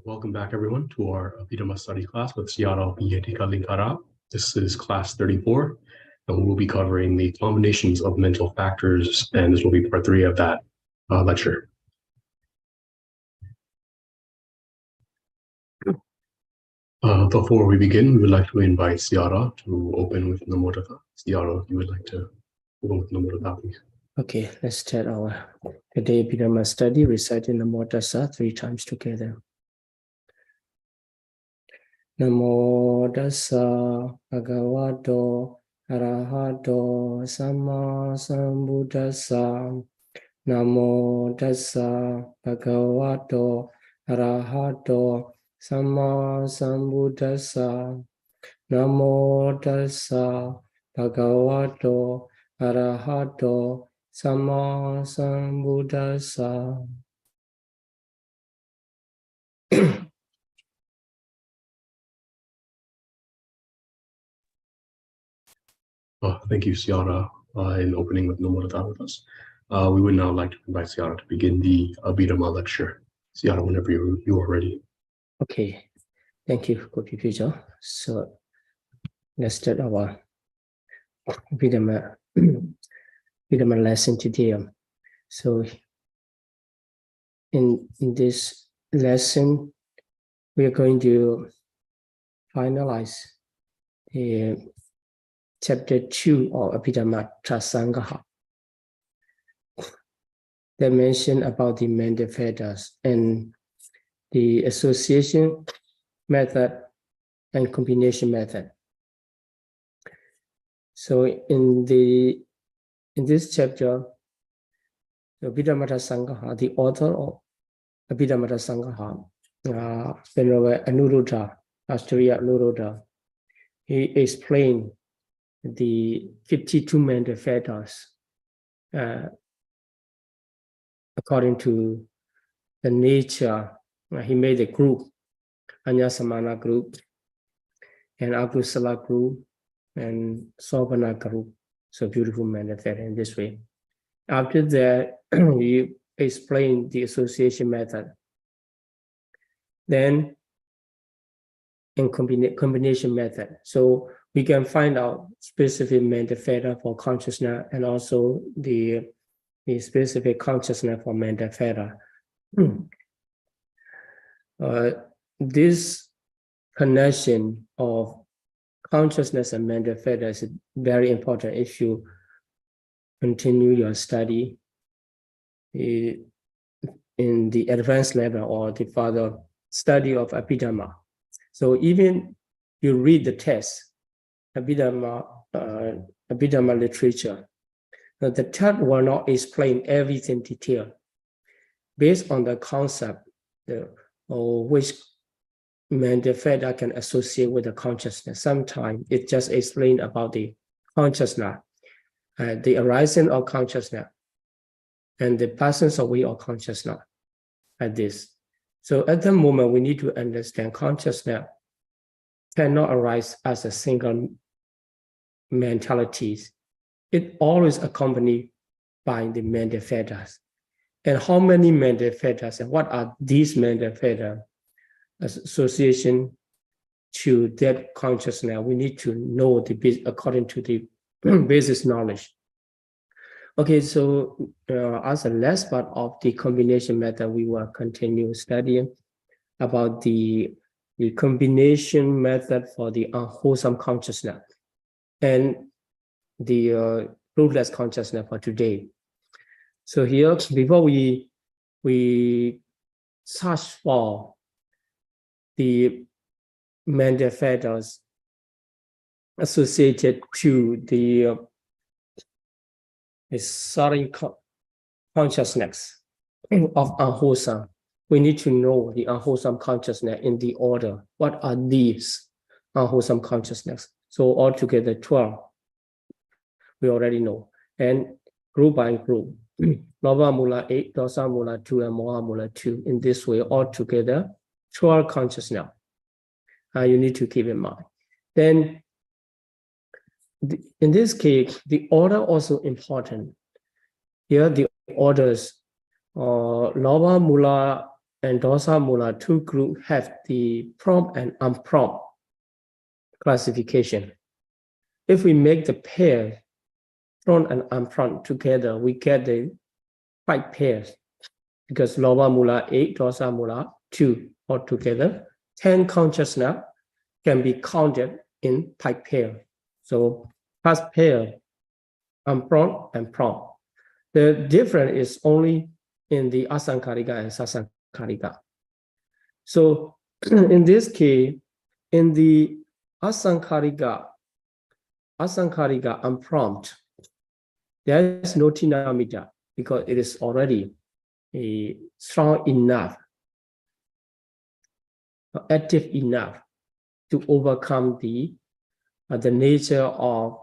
Welcome back, everyone, to our Abhidhamma study class with Siara Pariyatti Kalinkara. This is class 34, and we will be covering the combinations of mental factors, and this will be part 3 of that lecture. Before we begin, we would like to invite Siara to open with Namo Tassa. Siara, if you would like to open with Namo Tassa, please. Okay, let's start our today Abhidhamma study, reciting Namo Tassa 3 times together. Namo Tassa Bhagavato Arahato Samma Sambuddhassa. Namo Tassa Bhagavato Arahato Samma Sambuddhassa. Namo Tassa Bhagavato Arahato Samma Sambuddhassa. Thank you, Siara, in opening with Namo Tassa with us. We would now like to invite Siara to begin the Abhidhamma lecture. Siara, whenever you are ready. Okay, thank you, Kopi Puja. So let's start our Abhidhamma lesson today. So in this lesson, we are going to finalize chapter 2 of Abhidhamma Lecture that mention about the Paṭivedha and the association method and combination method. So in this chapter, the Abhidhamma Lecture, the author of Abhidhamma Lecture, Venerable Anuruddha, Astriya Anuruddha, he explained the 52 Paṭivedha according to the nature. He made a group, Anyasamana group, and Akusala group, and Sopana group. So beautiful Paṭivedha in this way. After that, he explained the association method. Then in combination method. So we can find out specific Paṭivedha for consciousness and also the specific consciousness for Paṭivedha. This connection of consciousness and Paṭivedha is very important if you continue your study in the advanced level or the further study of Abhidhamma. So even you read the text, Abhidhamma literature, the text will not explain everything in detail. Based on the concept or which Paṭivedha can associate with the consciousness. Sometimes it just explains about the consciousness, the arising of consciousness, and the passing away of consciousness at this. So at the moment, we need to understand consciousness cannot arise as a single mentality. It always accompanied by the Paṭivedha. And how many Paṭivedha and what are these Paṭivedha association to that consciousness? We need to know according to the basis knowledge. Okay, so as the last part of the combination method, we will continue studying about the combination method for the unwholesome consciousness and the rootless consciousness for today. So here, before we search for the Paṭivedha associated to the sorry consciousness of unwholesome, we need to know the unwholesome consciousness in the order. What are these unwholesome consciousness? So altogether 12, we already know. And group by group, Lobha Mula 8, Dosa Mula 2, and Moha Mula 2. In this way, altogether 12 consciousness. You need to keep in mind. Then in this case, the order also important. Here the orders, Lobha Mula and dosa mula, two groups have the prompt and unprompt classification. If we make the pair, prompt and unprompt together, we get the 5 pairs, because loba mula 8, dosa mula 2 altogether. 10 consciousness can be counted in 5 pairs. So first pair, unprompt and prompt. The difference is only in the asankarika and sasankarika. So in this case, in the asankarika unprompt, there is no tinamita because it is already strong enough, active enough to overcome the nature of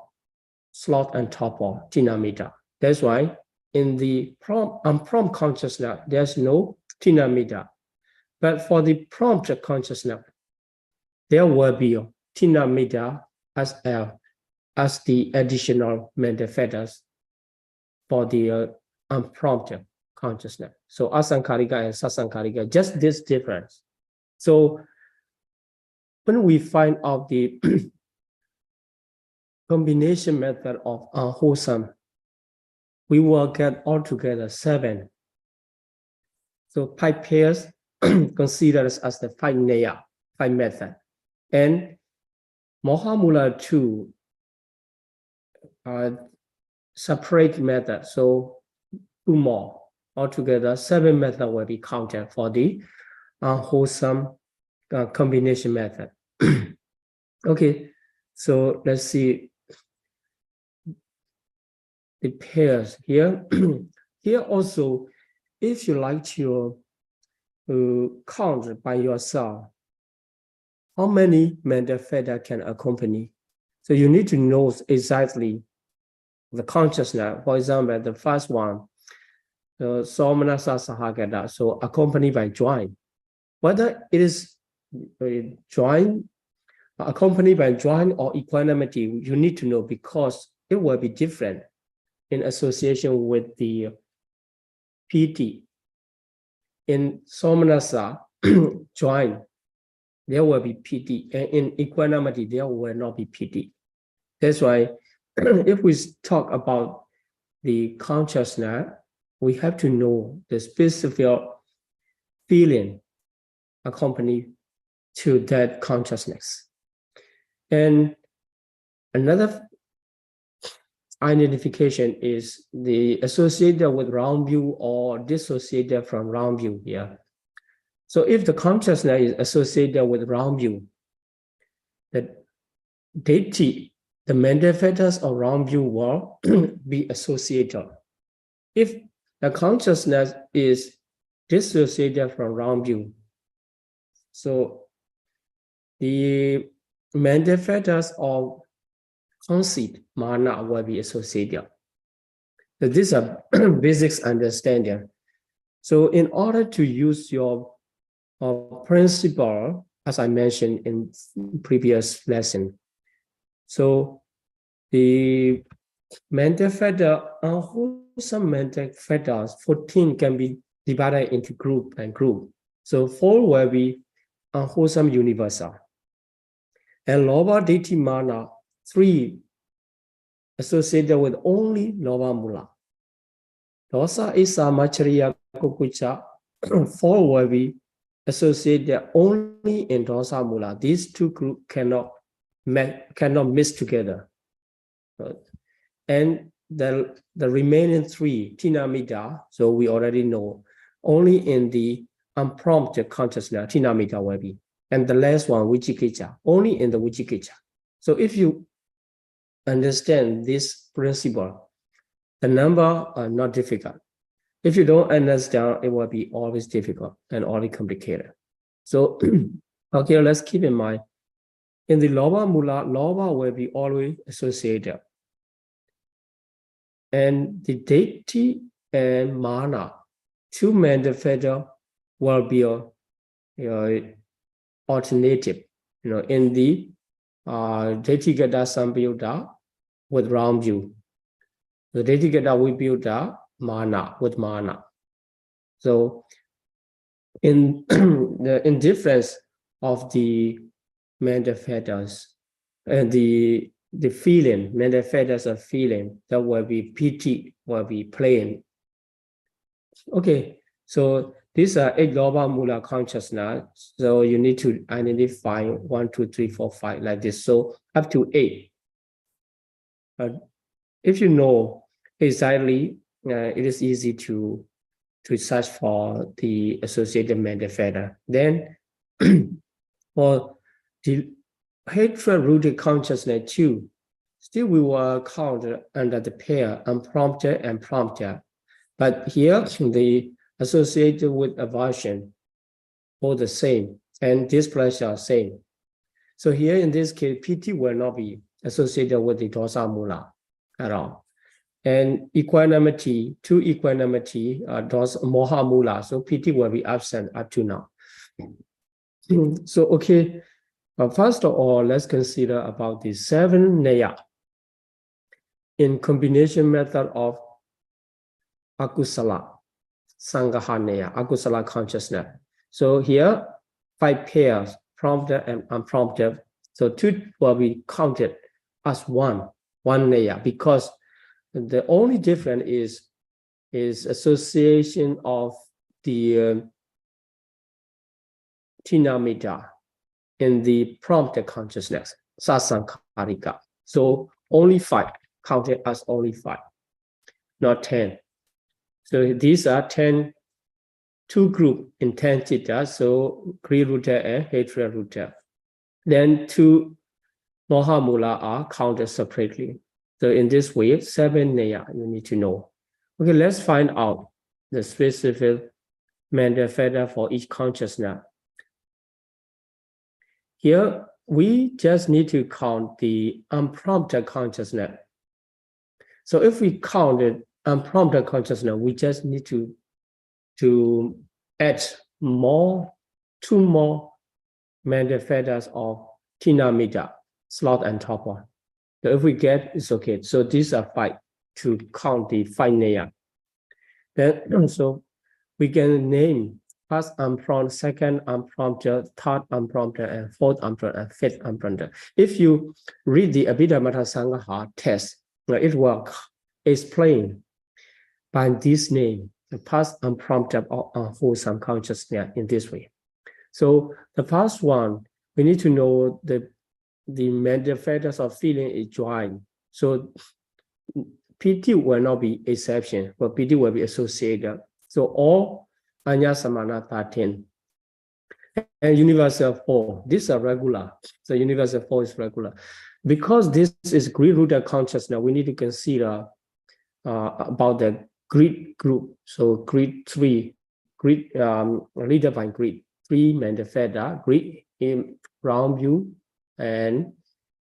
slot and torpor, tinamita. That's why in the unprompt consciousness, there's no tinamita. But for the prompt consciousness, there will be tinamita as the additional mental factors for the unprompted consciousness. So asankarika and sasankarika, just this difference. So when we find out the combination method of unwholesome, we will get altogether 7. So 5 pairs considered as the 5 neya, 5 method. And Mohamula 2 separate method. So 2 more. Altogether 7 method will be counted for the unwholesome combination method. Okay, so let's see the pairs here. Here also, if you like to count by yourself how many mental factors can accompany. So you need to know exactly the consciousness. For example, the first one, the somanasa sahagata, so accompanied by joint. Whether it is joint, accompanied by joint or equanimity, you need to know because it will be different in association with the PT. In somanasa, joint, there will be PT, and in equanimity, there will not be PT. That's why if we talk about the consciousness, we have to know the specific feeling accompanied to that consciousness. And another identification is the associated with round view or dissociated from round view here. So if the consciousness is associated with round view, the deity, the mental factors of round view will be associated. If the consciousness is dissociated from round view, so the mental factors of conceit, mana, will be associated. So these are basic understanding. So in order to use your principle, as I mentioned in previous lesson, so the mental factor, unwholesome mental factors, 14 can be divided into group and group. So 4 will be unwholesome universal. And loba ditti mana, 3 associated with only loba mula. Dosa isa machariya kukucha, 4 will be associated only in dosa mula. These 2 groups cannot mix together. And the remaining 3, tinamita, so we already know, only in the unprompted consciousness, tinamita will be. And the last one, vichikicca, only in the vichikicca. So if you understand this principle, the number are not difficult. If you don't understand, it will be always difficult and always complicated. So, okay, let's keep in mind, in the loba mula, loba will be always associated. And the deity and mana, 2 mental factors will be alternative, in the Detigata Sambayuta with round view. The Detigata Vibhyuta mana with mana. So in the indifference of the mental fetters and the feeling, mental fetters of feeling, that will be piti, will be plain. Okay, so these are 8 loba mula consciousness. So you need to identify 1, 2, 3, 4, 5 like this. So up to 8. If you know exactly, it is easy to search for the associated mental fetter. Then for the hatred rooted consciousness too, still we will count under the pair unprompted and prompted. But here the associated with aversion, all the same, and displeasure same. So here in this case, piti will not be associated with the dosa mula at all. And equanimity, to equanimity, does moha mula, so piti will be absent up to now. So, okay, first of all, let's consider about the 7 neya in combination method of akusala, sangaha neya, akusala consciousness. So here, 5 pairs, prompted and unprompted. So 2 will be counted as one neya, because the only difference is association of the tinamita in the prompted consciousness, sasankarika. So only 5, counted as only 5, not 10. So these are 10, 2 group in 10 citta, so greed rooted and hatred rooted. Then 2 moha mula are counted separately. So in this way, 7 neya you need to know. Okay, let's find out the specific mental fetter for each consciousness. Here, we just need to count the unprompted consciousness. So if we count the unprompted consciousness, we just need to add 2 more mental fetters of tinamita, sloth and torpor. So if we get, it's okay. So these are 5 to count the 5 neya. Then so we can name first unprompted, second unprompted, third unprompted, and fourth unprompted, and fifth unprompted. If you read the Abhidhamma Sangaha text, it will explain by this name the past unprompted or unwholesome consciousness in this way. So the first one, we need to know the mental fetters of feeling is joy. So piti will not be exception, but piti will be associated. So all anya samana 13 and universal 4, these are regular. So universal 4 is regular. Because this is greed rooted consciousness, we need to consider about the greed group. So greed 3, greed leader by greed, 3 mental fetter, greed in round view and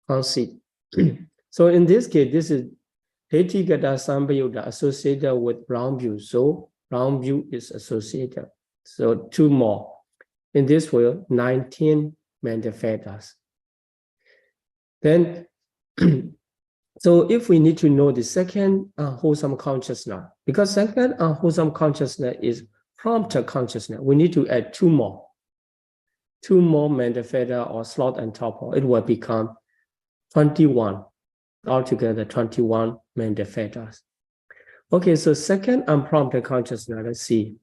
conceit. So in this case, this is Paṭivedha Sambayuddha associated with round view. So round view is associated. So 2 more. In this way, 19 mental fetters. Then, so if we need to know the second wholesome consciousness, because second wholesome consciousness is prompted consciousness, we need to add 2 more. 2 more mental fetter or sloth and torpor. It will become 21. Altogether 21 mental fetters. Okay, so second unprompted consciousness, let's see.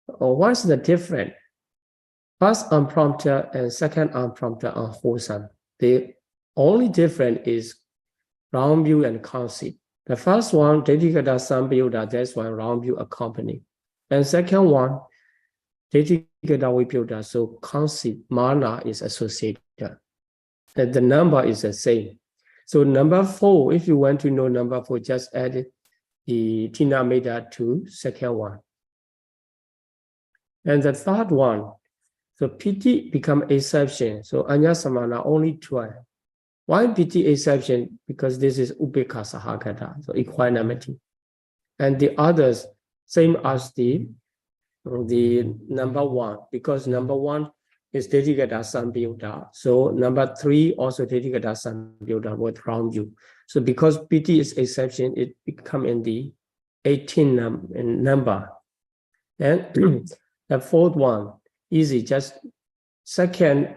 What's the difference? First unprompted and second unprompted are wholesome. The only difference is round view and conceit. The first one, Dedikata Sambayuddha, that's one round view accompany. And second one, Dedikata Vipyuddha, so conceit, mana is associated. And the number is the same. So number 4, if you want to know number 4, just add the tinamita to second one. And the third one, so piti become exception. So anya samana only 12. Why piti exception? Because this is ubeka sahagata, so equanimity. And the others, same as the number 1, because number 1 is Dedikata Sambayuddha. So number 3 also Dedikata Sambayuddha with round view. So because piti is exception, it become in the 18 number. And The fourth one, easy, just second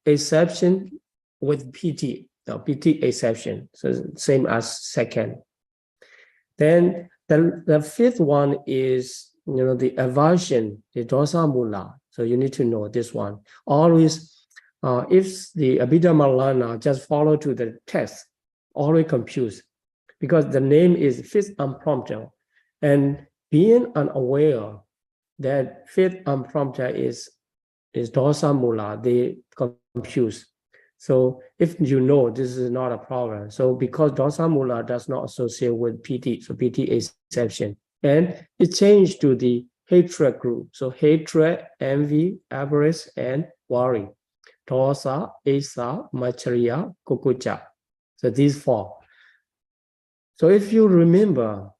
exception with PT. Now PT exception, so same as second. Then the fifth one is the aversion, the dosa mula. So you need to know this one. Always, if the Abhidhamma learner just follow to the text, always confused because the name is fifth unprompted, and being unaware that fifth unprompted is dosa mula, they confuse. So if you know, this is not a problem. So because dosa mula does not associate with PT, so PT is exception, and it changed to the hatred group. So hatred, envy, avarice, and worry. Dosa, asa, machariya, kukucha. So these four. So if you remember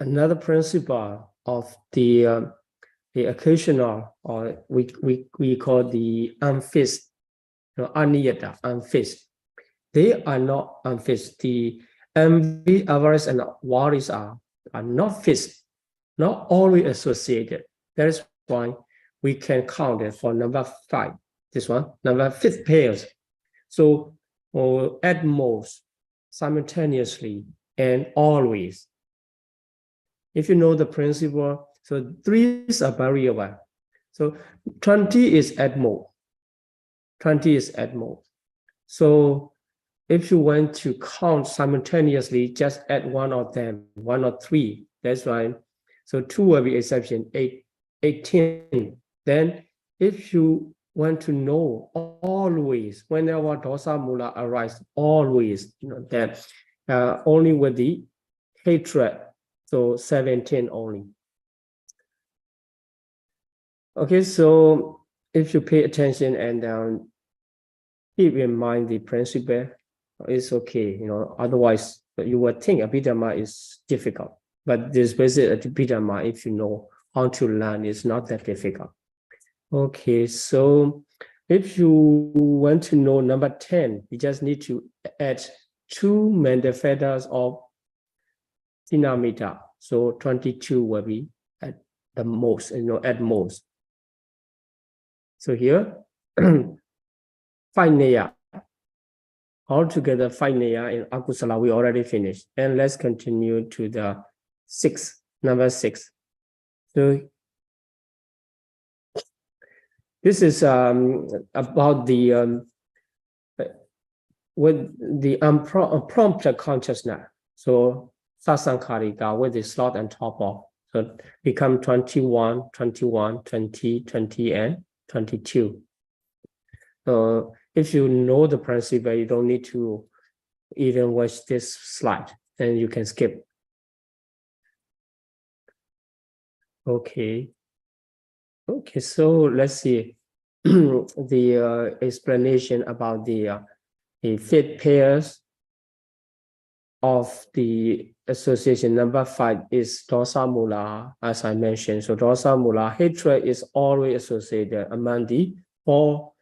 another principle of the occasional, or we call the unfit, aniyata, unfit. They are not unfit. The envy, avarice, and worries are not fit, not always associated. That is why we can count it for number 5. This one, number 5th pairs. So at most, simultaneously, and always. If you know the principle, so 3 is a variable. So 20 is at most. 20 is at most. So if you want to count simultaneously, just add one of them, 1 or 3. That's why. So 2 will be exception, 18. Then if you want to know always, whenever dosa mula arises, always, that only with the hatred, so 17 only. Okay, so if you pay attention and keep in mind the principle, it's okay, otherwise you would think Abhidhamma is difficult, but this basic Abhidhamma, if you know how to learn, is not that difficult. Okay, so if you want to know number 10, you just need to add 2 mandafetas of Tinamita. So 22 will be at the most, at most. So here, 5 neya. Altogether 5 neya in Akusala, we already finished. And let's continue to the number 6. So this is about the with the unprompted consciousness. So sasankarika with the slot on top of. So become 21, 21, 20, 20, and 22. So if you know the principle, you don't need to even watch this slide, then you can skip. Okay. Okay, so let's see the explanation about the 5th pairs of the association. Number 5 is dosa mula, as I mentioned. So dosa mula, hatred is always associated among the 4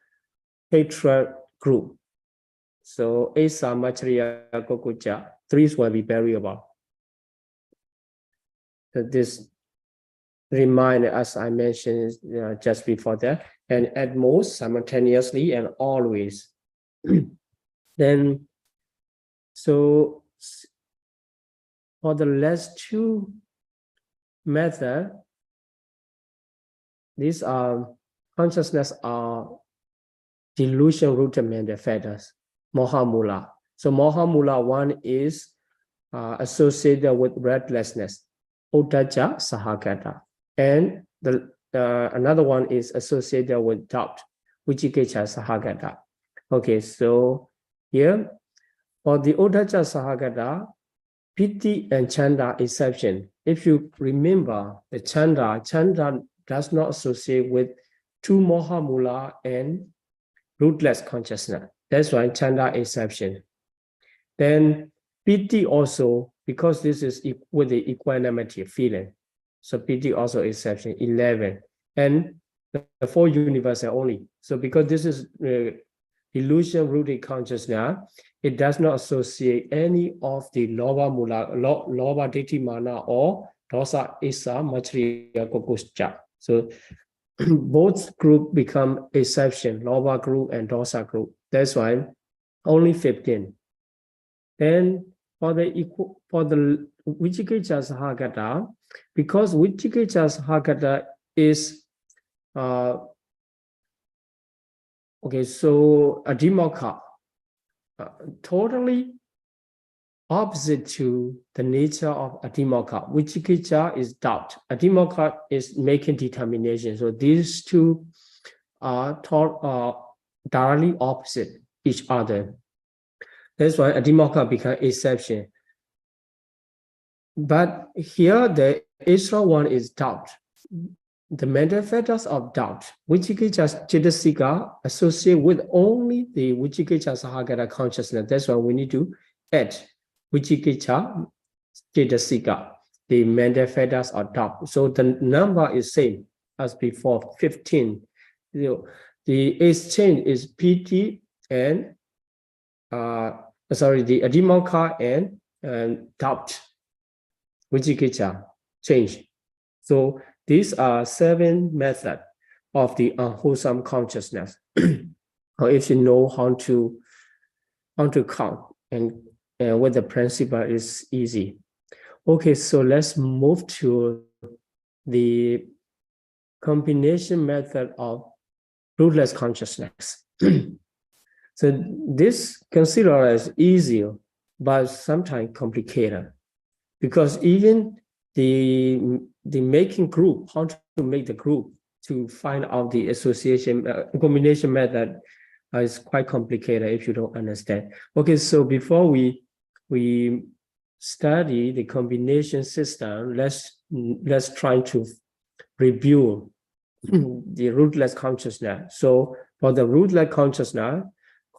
hatred group. So asa, machariya, kukucha, 3 will be variable. So this remind, as I mentioned just before that, and at most simultaneously and always. Then, so for the last 2 methods, these are consciousness are delusion-rooted manifestors, moha mula. So moha mula 1 is associated with restlessness, uddhacca sahagata. And another one is associated with doubt, vicikiccha sahagata. Okay, so here for the uddhacca sahagata, piti and chanda exception. If you remember the chanda does not associate with 2 moha mula and rootless consciousness. That's why chanda exception. Then piti also, because this is with the equanimity feeling. So PT also exception 11, and the 4 universal only. So because this is illusion-rooted consciousness, it does not associate any of the lobha mula, lobha ditthi mana, or dosa, isa, machriya, kokuscha. So both group become exception, lobha group and dosa group. That's why only 15. Then for the Vicikicca Sahagata, because Vicikicca Sahagata is okay, so Adhimokha, totally opposite to the nature of Adhimokha. Vicikicca is doubt. Adhimokha is making determination. So these two are directly opposite each other. That's why Adhimokha becomes exception. But here the extra one is doubt. The mental factors of doubt, Vicikicca Cetasika associate with only the Vicikicca Sahagata consciousness. That's why we need to add Vicikicca Cetasika, the mental factors of doubt. So the number is same as before, 15. The exchange is PT and the Adhimokha and doubt, Vicikicca change. So these are 7 methods of the unwholesome consciousness. Or if you know how to count and with the principle is easy. Okay, so let's move to the combination method of rootless consciousness. So this considered as easier, but sometimes complicated, because even the making group, how to make the group to find out the association combination method is quite complicated if you don't understand. Okay, so before we study the combination system, let's try to review the rootless consciousness. So for the rootless consciousness,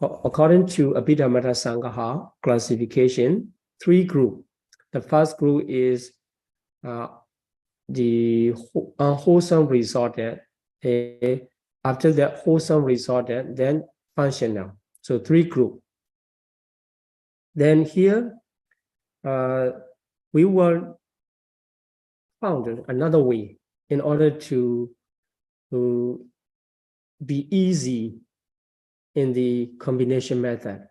according to Abhidhamma Sangha classification, 3 groups. The first group is the unwholesome resorted. After that, wholesome resorted, then functional. So 3 groups. Then here, we will found another way in order to be easy in the combination method.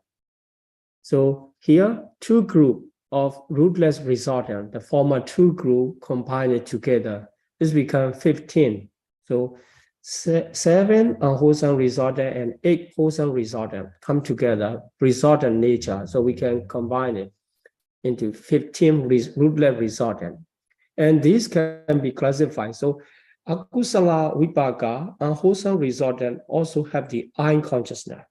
So here, 2 groups of rootless resortant, the former 2 groups combined together, this becomes 15. So 7 unwholesome resortant and 8 wholesome resortant come together, resortant nature. So we can combine it into 15 rootless resortant. And these can be classified. So akusala vipaka, unwholesome resortant, also have the I consciousness.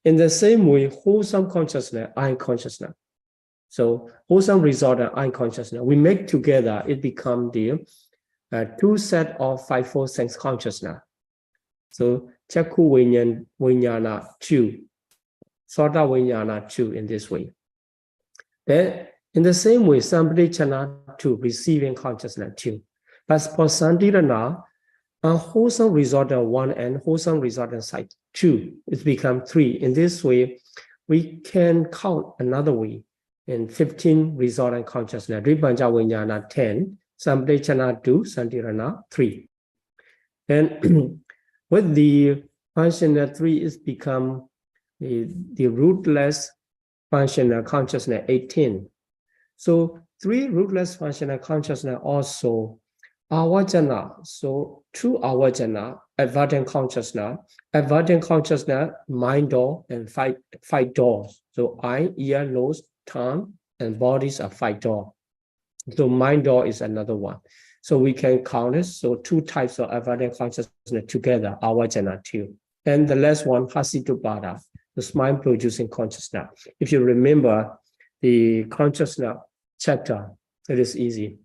In the same way, wholesome consciousness, I consciousness. So wholesome resortant, I consciousness, we make together, it becomes the 2 set of 5-4 sense consciousness. So Chakku Vinyana 2, Sota Vinyana 2 in this way. Then in the same way, Sampadichana 2, receiving consciousness 2. But for Santirana, unwholesome resortant 1 and wholesome resortant side 2, it becomes 3. In this way, we can count another way in 15 resortant consciousness. Ripanja Vinyana 10, Sampadichana 2, Santirana 3. And with the functional 3, it's become the rootless functional consciousness 18. So 3 rootless functional consciousness also avajana. So 2 avajana, advertent consciousness, mind door and 5 doors. So eye, ear, nose, tongue, and bodies are 5 doors. So mind door is another one. So we can count it. So 2 types of advertent consciousness together, avajana 2. And the last one, hasitupada, the mind producing consciousness. If you remember the consciousness chapter, it is easy.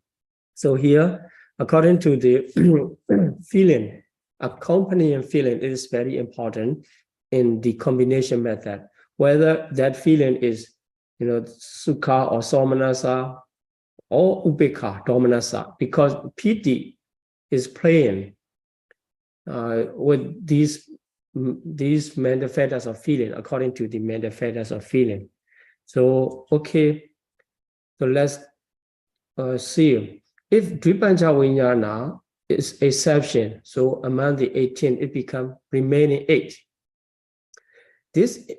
So here, according to the feeling, accompanying feeling, it is very important in the combination method. Whether that feeling is, sukha or somanasa or ubeka, domanasa, because piti is playing with these mental factors of feeling, according to the mental factors of feeling. So, okay, so let's see if Dvipanja Vijnana is exception, so among the 18, it becomes remaining 8. This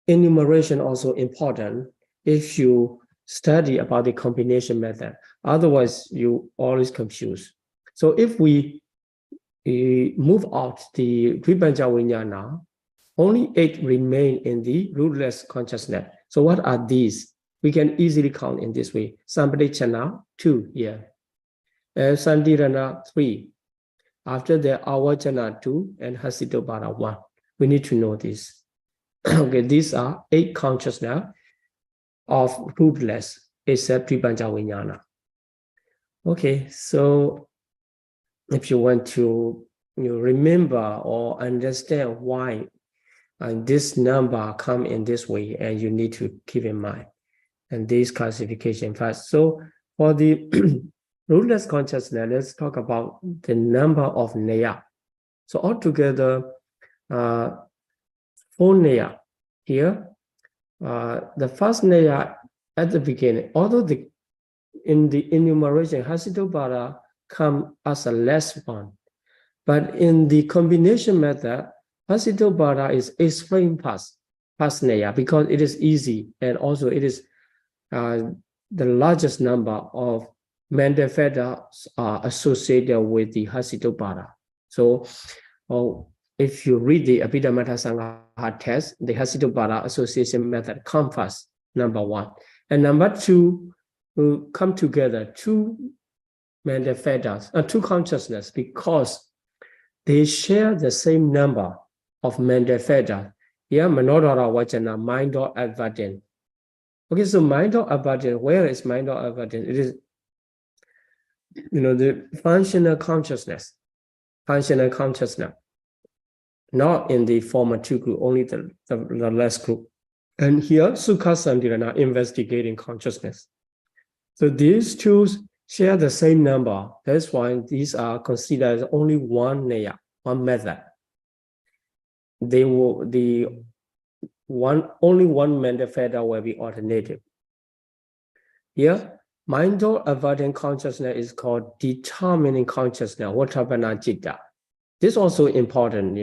enumeration also important if you study about the combination method. Otherwise, you always confuse. So if we move out the Dvipanja Vijnana, only 8 remain in the rootless consciousness. So what are these? We can easily count in this way. Sampadichana, 2 here. Sandirana, 3. After that, Avajana, 2, and Hasitobhara, 1. We need to know this. Okay, these are 8 consciousness of rootless, except Dvipanja Vijnana. Okay, so if you want to remember or understand why this number come in this way, and you need to keep in mind, and this classification first. So for the rootless consciousness, let's talk about the number of neya. So altogether, 4 neya here. The first neya at the beginning, although in the enumeration, Hasitobhara come as a less one, but in the combination method, Hasitobhara is explained past neya because it is easy, and also it is the largest number of Mandaphadas are associated with the Hasitobhara. So if you read the Abhidhamma Lecture test, the Hasitobhara association method comes first, number 1. And number 2 will come together, 2 Mandaphadas, 2 consciousness, because they share the same number of Mandaphadas. Here, Manodara Vajana, mind or advertent. Okay, so mind or advertent, where is mind or advertent? It is, the functional consciousness, not in the former 2 group, only the last group. And here, Sukha Sandirana, investigating consciousness. So these 2 share the same number. That's why these are considered only one neya, one method. They will only one Mandaphadas will be alternative. Here, mind or advertent consciousness is called determining consciousness, Vatabana Citta. This is also important,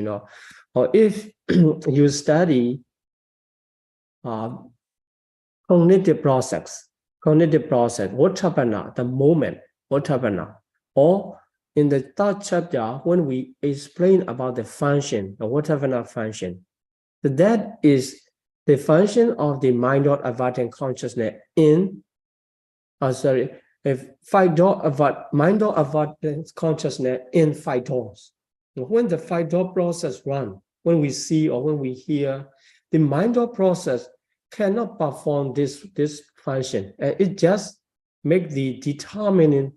Or if you study cognitive process, Vatabana, the moment, Vatabana, or in the 3rd chapter, when we explain about the function, the Vatabana function, that is the function of the mind or advertent consciousness in, if 5 door mind or advertent consciousness in 5 doors. When the 5 door process run, when we see or when we hear, the mind or process cannot perform this function, and it just make the determining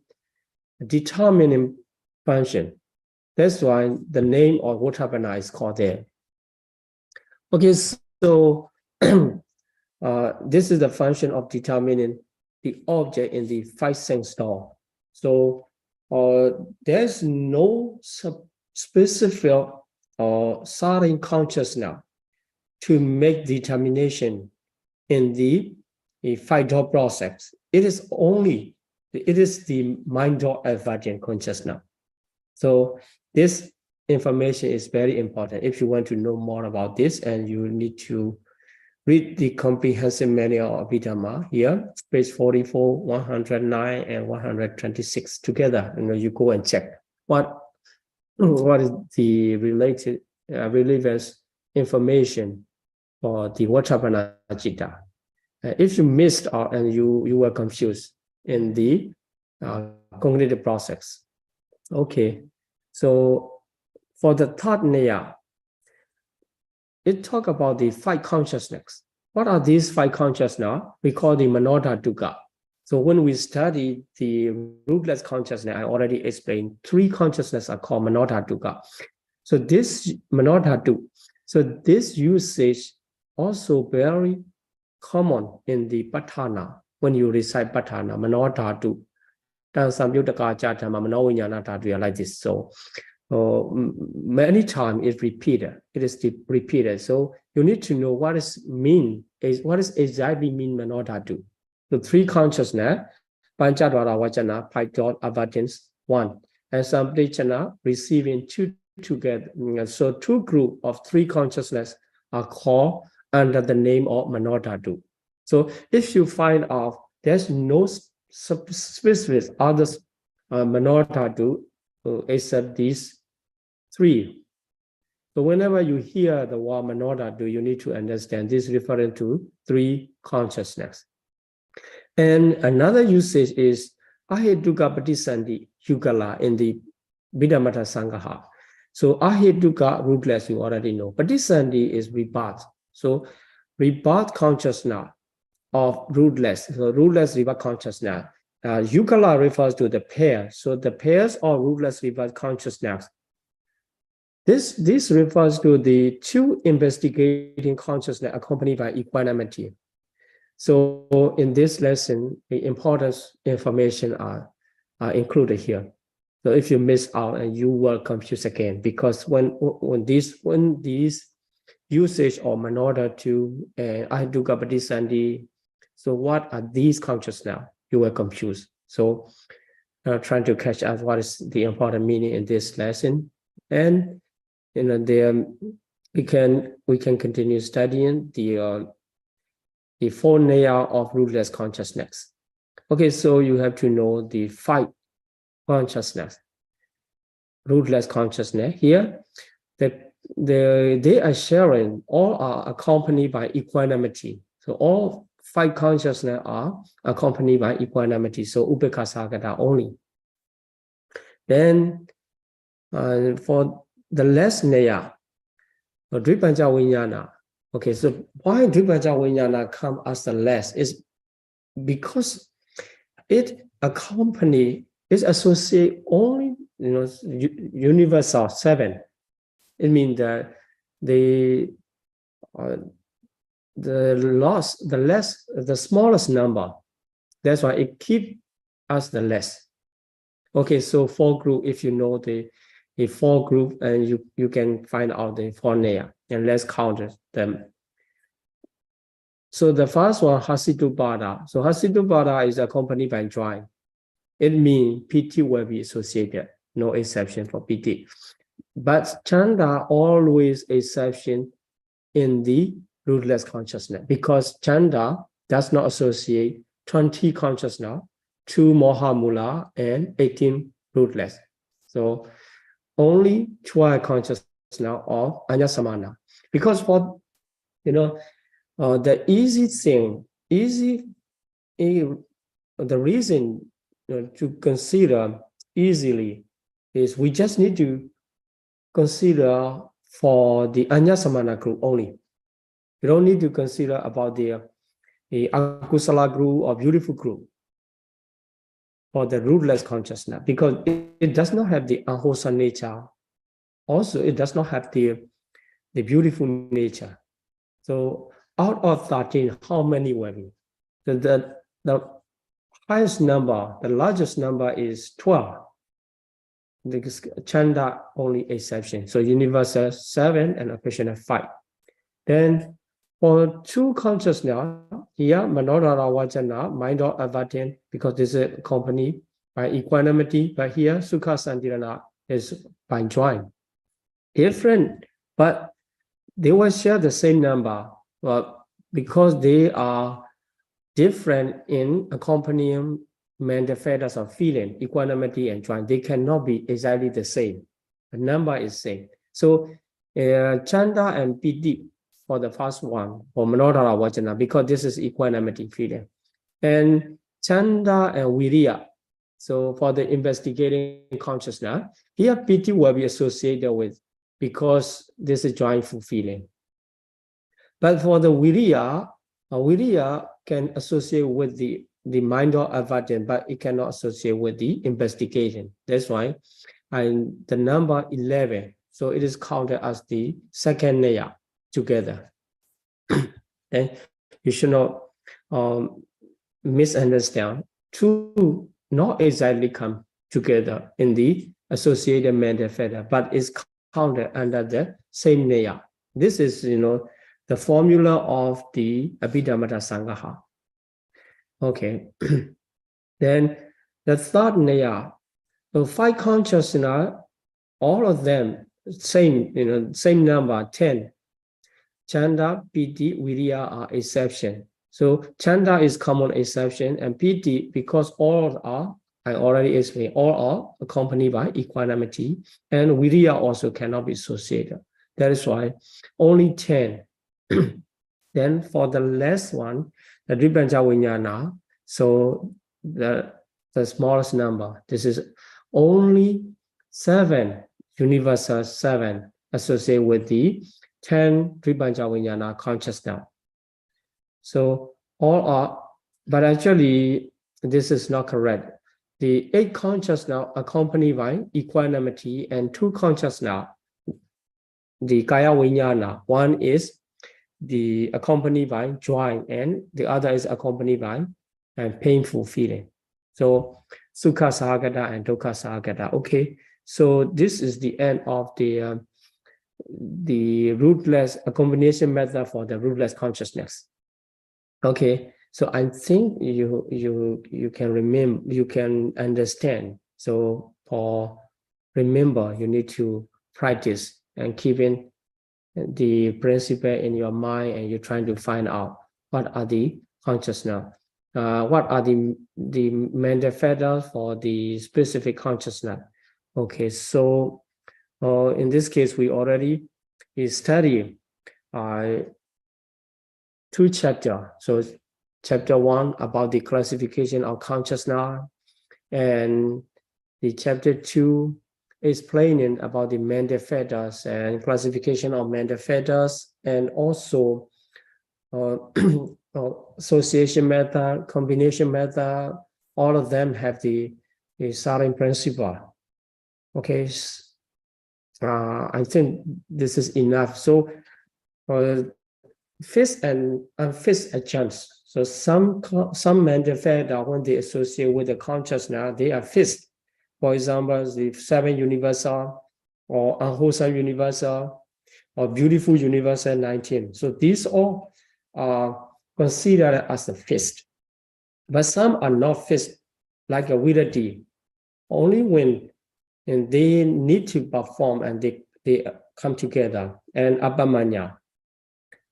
function. That's why the name of Vatabana is called there. Okay, so this is the function of determining the object in the 5 sense door. So there's no specific or certain consciousness to make determination in the 5 door process. It is the mind or advertent consciousness. So this information is very important if you want to know more about this, and you need to read the comprehensive manual of Abhidhamma here, page 44, 109, and 126 together. You go and check what is the related relevance information for the Vatabana Citta. If you missed out and you were confused in the cognitive process. Okay, so for the 3rd neya, it talk about the 5 consciousness. What are these 5 consciousness? We call the Manoda Dukkha. So when we study the rootless consciousness, I already explained 3 consciousness are called Manoda Dukkha. So this Manoda Dukkha, so this usage also very common in the Patthana. When you recite Patthana, Manoda Dukkha, Samyuttaka Chatthama Manoviññana Dhatu, like this. So many times it's repeated. It is repeated. So you need to know what is exactly mean Manoda Dukkha. The 3 consciousness, Panchadwara Vajana, 5 dot advertence 1. And Samplichana receiving 2 together. So 2 group of 3 consciousness are called under the name of Manodhatu. So if you find out there's no specific other Manodhatu except these 3. So whenever you hear the word Manodhatu, you need to understand this referring to 3 consciousness. And another usage is Ahetuka Patisandi Yugala in the Abhidhamma Sangha. So Ahetuka, rootless, you already know. Patisandi is rebirth. So rebirth consciousness of rootless, so rootless rebirth consciousness. Yugala refers to the pair. So the pairs of rootless rebirth consciousness. This refers to the 2 investigating consciousness accompanied by equanimity. So in this lesson, the important information are included here. So if you miss out, and you will confuse again, because when these usage of Manodhatu and Ahetuka Patisandi, so what are these consciousness now? You will confuse. So trying to catch up what is the important meaning in this lesson, and we can continue studying the 4 layer of rootless consciousness. Okay, so you have to know the 5 consciousness, rootless consciousness. Here, they are sharing, all are accompanied by equanimity. So all 5 consciousness are accompanied by equanimity. So upekkha sagata only. Then for the last layer, Dvipanja Vijnana. Okay, so why Dvipanja Vijnana come as the last is because it accompany, is associate only, universal 7. It means that the smallest number. That's why it keep us the less. Okay, so 4 group, if you know the 4 group, and you can find out the 4 layer, and let's count them. So the first one, Hasitupada. So Hasitupada is accompanied by joy. It means piti will be associated, no exception for piti. But chanda always exception in the rootless consciousness, because chanda does not associate 20 consciousness, 2 mohamula, and 18 rootless. So only 12 consciousness of anyasamana. Because for the easy thing, the reason to consider easily is we just need to consider for the anyasamana group only. You don't need to consider about the akusala group or beautiful group or the rootless consciousness, because it does not have the unwholesome nature. Also, it does not have the beautiful nature. So out of 13, how many were we? The highest number, the largest number is 12. Because chanda only exception. So universal 7 and occasional 5. Then for 2 consciousness, here Manodhara Vajana, mind or avattin, because this is accompanied by equanimity, but here Sukha Santirana is by joy. Different, but they will share the same number, but because they are different in accompanying mental fetters of feeling, equanimity and joy, they cannot be exactly the same. The number is same. So chanda and piti for the first one, for Manodhara Vajana, because this is equanimity feeling. And chanda and viriya, so for the investigating consciousness, here piti will be associated with, because this is joyful feeling. But for the viriya can associate with the mind or avattin, but it cannot associate with the investigation. That's why the number 11, so it is counted as the second layer together. And you should not misunderstand. 2 not exactly come together in the associated mental fetter, but is counted under the same layer. This is, the formula of the Abhidhamma Sangha. Okay. Then the third layer, the 5 consciousness, all of them same, same number, 10. Chanda, Piti, Viriya are exception. So Chanda is common exception, and Piti, because all are, I already explained, all are accompanied by equanimity, and Viriya also cannot be associated. That is why only 10. Then for the last one, the Dribanja Vijnana, so the smallest number, this is only 7, universal 7, associated with the 10 Dribanja Vijnana consciousness. So all are, but actually this is not correct. The 8 consciousness accompanied by equanimity, and 2 consciousness, the Kaya Vijnana, one is the accompanied by joy, and the other is accompanied by painful feeling. So Sukha Sahagata and Dukkha Sahagata. Okay, so this is the end of the rootless, a combination method for the rootless consciousness. Okay, so I think you can remember, you can understand. So for remember, you need to practice and keeping the principle in your mind, and you're trying to find out what are the consciousness, what are the mental fetters for the specific consciousness. Okay, so in this case, we already study 2 chapters. So chapter 1 about the classification of consciousness, and the chapter 2 explaining about the mental fetters and classification of mental fetters, and also association method, combination method. All of them have the starting principle. Okay, I think this is enough. So fixed and unfixed adjuncts. So some mental fetters, when they associate with the consciousness, they are fixed. For example, the 7 universal, or unwholesome universal, or beautiful universal 19. So these all are considered as a fixed. But some are not fixed, like a Vidati. Only when they need to perform and they come together, and Abhamanya,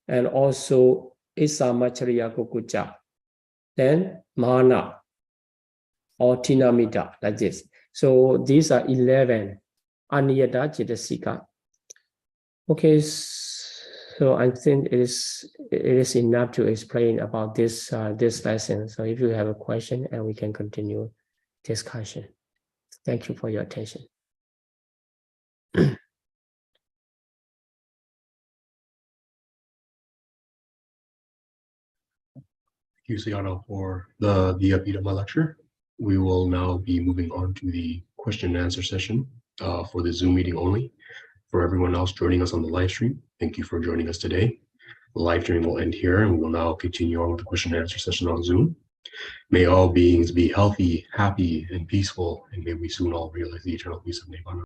and also Isamachariya Kukucha, then Mana, or Tinamita, like this. So these are 11 Aniyata Cetasika. Okay, so I think it is enough to explain about this lesson. So if you have a question, and we can continue discussion. Thank you for your attention. Thank you, Sayadaw, for the Abhidhamma lecture. We will now be moving on to the question and answer session for the Zoom meeting only. For everyone else joining us on the live stream, thank you for joining us today. The live stream will end here, and we will now continue on with the question and answer session on Zoom. May all beings be healthy, happy, and peaceful, and may we soon all realize the eternal peace of Nibbana.